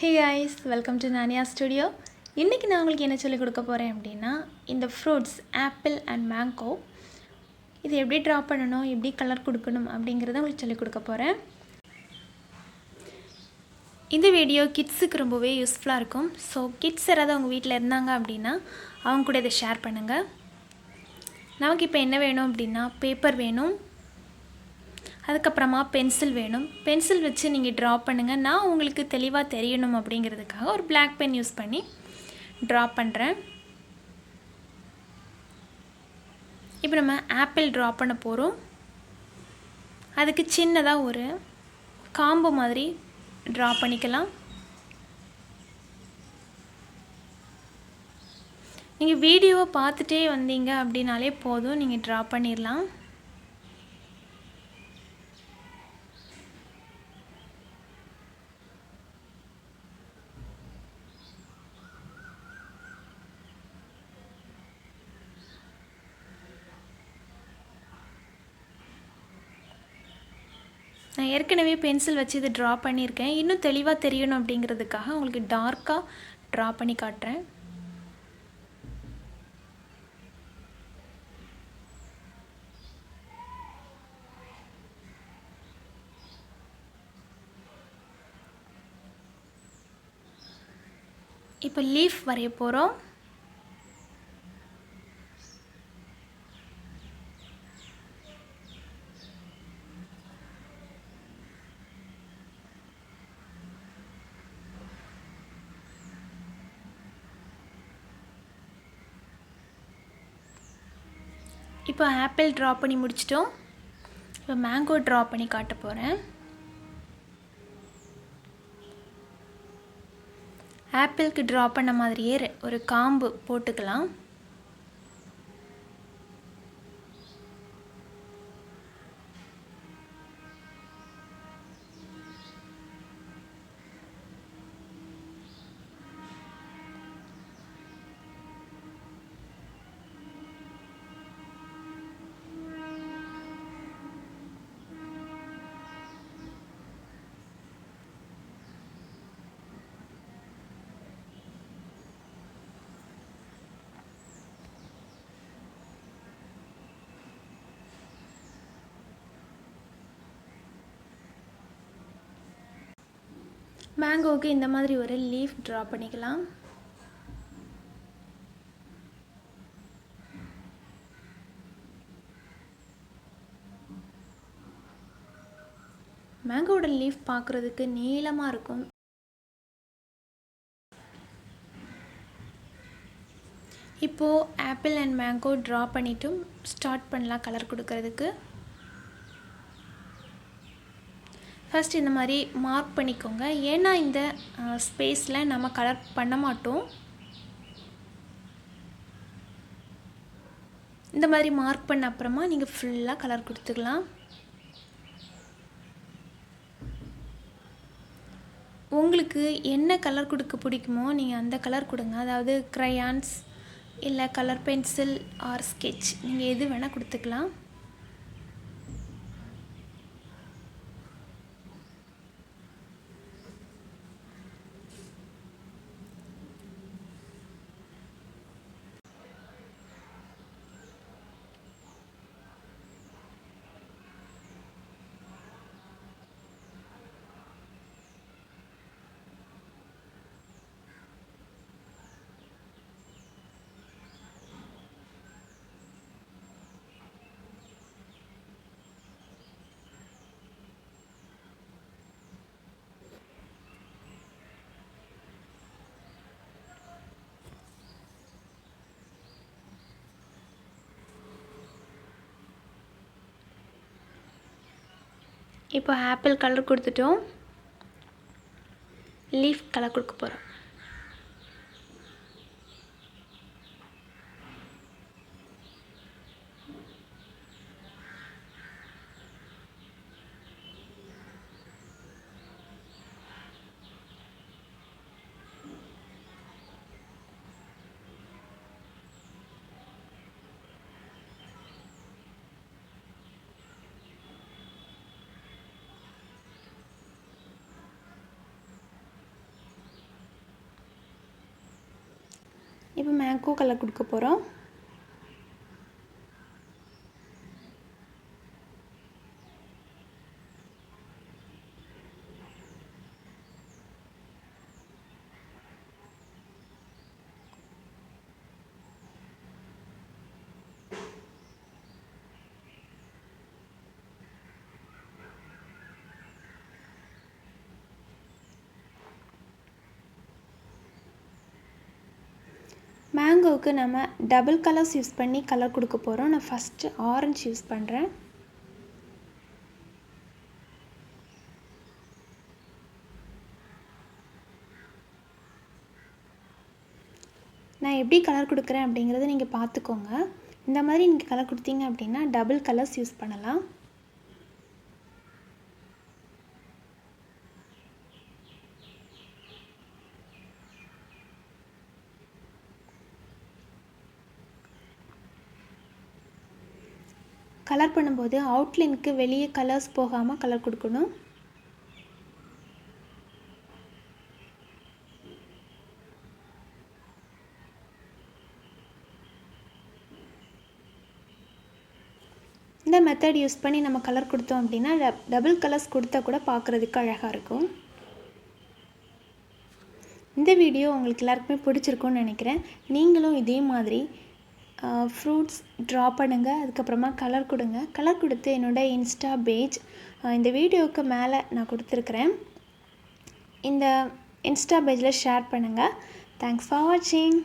Hey guys, welcome to Nania Studio. இன்னைக்கு நான் உங்களுக்கு என்ன சொல்லி கொடுக்க போறேன் அப்படினா இந்த fruits apple and mango இது எப்படி draw பண்ணனும், எப்படி கலர் கொடுக்கணும் அப்படிங்கறத உங்களுக்கு சொல்லி கொடுக்க போறேன். இந்த வீடியோ கிட்ஸ்க்கு ரொம்பவே யூஸ்ஃபுல்லா இருக்கும். சோ கிட்ஸ் யாராவது உங்க வீட்ல இருந்தாங்க அப்படினா அவங்க கூட இத ஷேர் பண்ணுங்க. நமக்கு இப்போ என்ன வேணும் அப்படினா பேப்பர் வேணும். அதுக்கு அப்புறமா பென்சில் வேணும். பென்சில் வச்சு நீங்க டிரா பண்ணுங்க. நான் உங்களுக்கு தெளிவா தெரியணும் அப்படிங்கிறதுக்காக ஒரு Black pen யூஸ் பண்ணி டிரா பண்றேன். இப்போ நம்ம ஆப்பிள் டிரா பண்ண போறோம். அதுக்கு சின்னதா ஒரு காம்பு மாதிரி டிரா பண்ணிக்கலாம். நீங்க வீடியோவை பார்த்துட்டே வந்தீங்க அப்படினாலே போதும், நீங்க டிரா பண்ணிரலாம். நான் ஏற்கனவே பென்சில் வச்சு இத டிரா பண்ணியிருக்கேன். இன்னும் தெளிவா தெரியணும் அப்படிங்கிறதுக்காக உங்களுக்கு டார்க்கா டிரா பண்ணி காட்டுறேன். இப்போ லீஃப் வரைய போறோம். இப்போ ஆப்பிள் டிரா பண்ணி முடிச்சிட்டோம். இப்போ மேங்கோ டிரா பண்ணி காட்ட போறேன். ஆப்பிளுக்கு டிரா பண்ண மாதிரியே ஒரு காம்பு போட்டுக்கலாம். மேங்கோக்கு இந்த மாதிரி ஒரு லீஃப் டிரா பண்ணிக்கலாம். மேங்கோட லீஃப் பார்க்கிறதுக்கு நீளமா இருக்கும். இப்போ ஆப்பிள் அண்ட் மேங்கோ டிரா பண்ணிட்டும் ஸ்டார்ட் பண்ணலாம் கலர் கொடுக்கிறதுக்கு. ஃபர்ஸ்ட் இந்த மாதிரி மார்க் பண்ணிக்கோங்க. ஏன்னா இந்த ஸ்பேஸ்ல நம்ம கலர் பண்ண மாட்டோம். இந்த மாதிரி மார்க் பண்ண அப்புறமா நீங்க ஃபுல்லா கலர் கொடுத்துக்கலாம். உங்களுக்கு என்ன கலர் கொடுக்க பிடிக்குமோ நீங்க அந்த கலர் கொடுங்க. அதாவது crayons இல்ல கலர் பென்சில் ஆர் sketch நீங்க எது வேணா கொடுத்துக்கலாம். இப்போ ஆப்பிள் கலர் கொடுத்துட்டோம். லீஃப் கலர் கொடுக்க போறோம். இப்போ மேங்கோ கலர் கொடுக்க போகிறோம். மேங்கோவுக்கு நம்ம டபுள் கலர்ஸ் யூஸ் பண்ணி கலர் கொடுக்க போகிறோம். நான் ஃபஸ்ட்டு ஆரஞ்சு யூஸ் பண்ணுறேன். நான் எப்படி கலர் கொடுக்குறேன் அப்படிங்கிறத நீங்கள் பார்த்துக்கோங்க. இந்த மாதிரி நீங்கள் கலர் கொடுத்தீங்க அப்படின்னா டபுள் கலர்ஸ் யூஸ் பண்ணலாம். கலர் பண்ணும்போது அவுட்லைனுக்கு வெளியே கலர்ஸ் போகாமல் கலர் கொடுக்கணும். இந்த மெத்தட் யூஸ் பண்ணி நம்ம கலர் கொடுத்தோம் அப்படின்னா டபுள் கலர்ஸ் கொடுத்தா கூட பார்க்குறதுக்கு அழகாக இருக்கும். இந்த வீடியோ உங்களுக்கு எல்லாருக்குமே பிடிச்சிருக்கும்னு நினைக்கிறேன். நீங்களும் இதே மாதிரி ஃப்ரூட்ஸ் ட்ரா பண்ணுங்கள், அதுக்கப்புறமா கலர் கொடுங்க. கலர் கொடுத்து என்னோடய இன்ஸ்டா பேஜ் இந்த வீடியோவுக்கு மேலே நான் கொடுத்துருக்குறேன். இந்த இன்ஸ்டா பேஜில் ஷேர் பண்ணுங்கள். தேங்க்ஸ் ஃபார் வாட்சிங்.